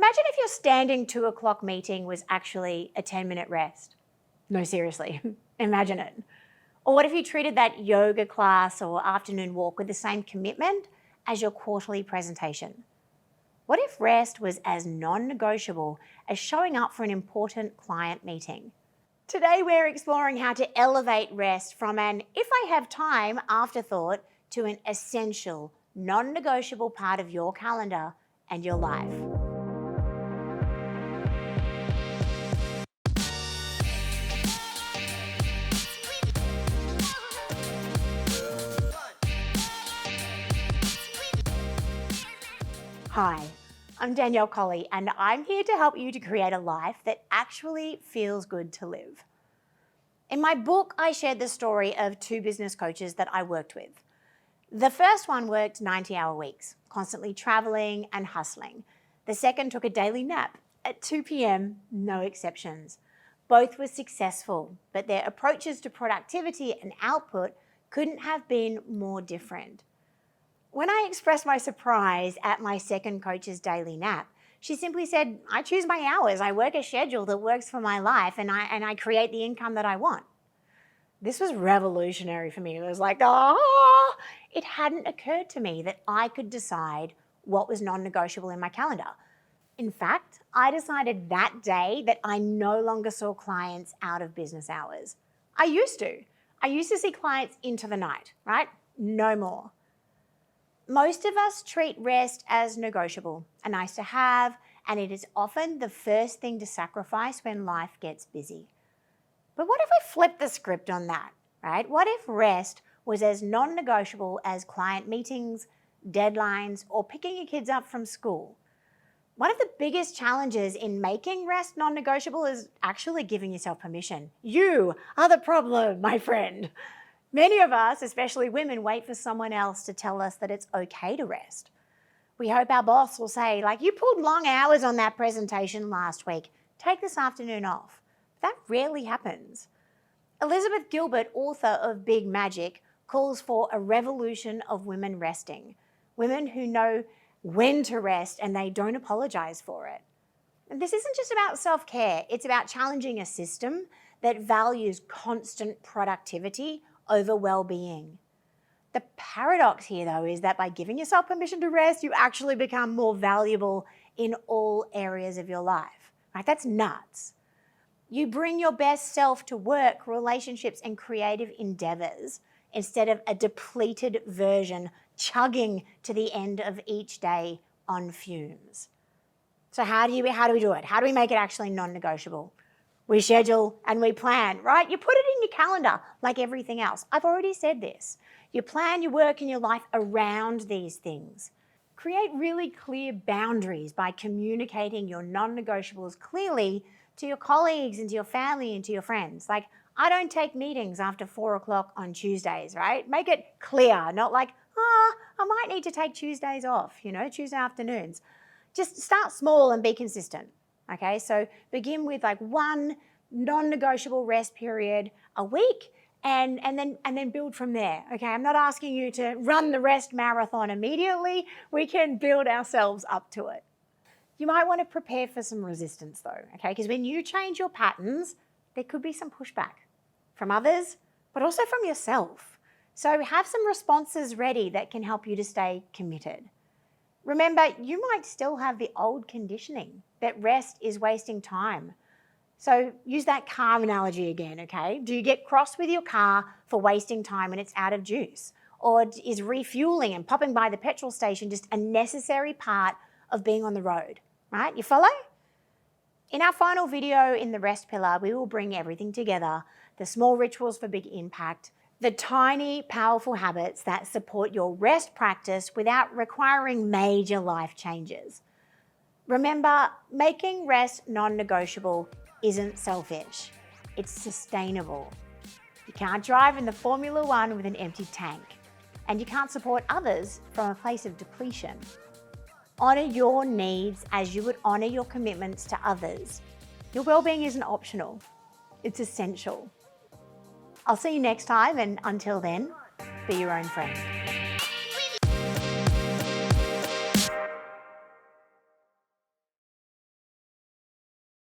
Imagine if your standing 2 o'clock meeting was actually a 10-minute rest. No, seriously, imagine it. Or what if you treated that yoga class or afternoon walk with the same commitment as your quarterly presentation? What if rest was as non-negotiable as showing up for an important client meeting? Today, we're exploring how to elevate rest from an if I have time afterthought to an essential, non-negotiable part of your calendar and your life. Hi, I'm Danielle Colley, and I'm here to help you to create a life that actually feels good to live. In my book, I shared the story of two business coaches that I worked with. The first one worked 90-hour weeks, constantly traveling and hustling. The second took a daily nap at 2 p.m., no exceptions. Both were successful, but their approaches to productivity and output couldn't have been more different. When I expressed my surprise at my second coach's daily nap, she simply said, I choose my hours, I work a schedule that works for my life, and I create the income that I want. This was revolutionary for me. It was like, it hadn't occurred to me that I could decide what was non-negotiable in my calendar. In fact, I decided that day that I no longer saw clients out of business hours. I used to see clients into the night, right? No more. Most of us treat rest as negotiable, a nice to have, and it is often the first thing to sacrifice when life gets busy. But what if we flip the script on that, right? What if rest was as non-negotiable as client meetings, deadlines, or picking your kids up from school? One of the biggest challenges in making rest non-negotiable is actually giving yourself permission. You are the problem, my friend. Many of us, especially women, wait for someone else to tell us that it's okay to rest. We hope our boss will say, like, you pulled long hours on that presentation last week. Take this afternoon off. That rarely happens. Elizabeth Gilbert, author of Big Magic, calls for a revolution of women resting. Women who know when to rest and they don't apologize for it. And this isn't just about self-care. It's about challenging a system that values constant productivity over well-being. The paradox here, though, is that by giving yourself permission to rest, you actually become more valuable in all areas of your life, right? That's nuts. You bring your best self to work, relationships, and creative endeavors instead of a depleted version chugging to the end of each day on fumes. So how do we do it? How do we make it actually non-negotiable? We schedule and we plan, right? You put it in your calendar like everything else. I've already said this. You plan your work and your life around these things. Create really clear boundaries by communicating your non-negotiables clearly to your colleagues and to your family and to your friends. Like, I don't take meetings after 4 o'clock on Tuesdays, right? Make it clear, not like, I might need to take Tuesdays off, Tuesday afternoons. Just start small and be consistent. Okay, so begin with like one non-negotiable rest period a week and then build from there. Okay, I'm not asking you to run the rest marathon immediately. We can build ourselves up to it. You might want to prepare for some resistance though, okay? Because when you change your patterns, there could be some pushback from others, but also from yourself. So have some responses ready that can help you to stay committed. Remember, you might still have the old conditioning that rest is wasting time. So use that car analogy again, okay? Do you get cross with your car for wasting time when it's out of juice? Or is refueling and popping by the petrol station just a necessary part of being on the road, right? You follow? In our final video in the rest pillar, we will bring everything together, the small rituals for big impact, the tiny, powerful habits that support your rest practice without requiring major life changes. Remember, making rest non-negotiable isn't selfish. It's sustainable. You can't drive in the Formula One with an empty tank, and you can't support others from a place of depletion. Honor your needs as you would honor your commitments to others. Your well-being isn't optional. It's essential. I'll see you next time, and until then, be your own friend.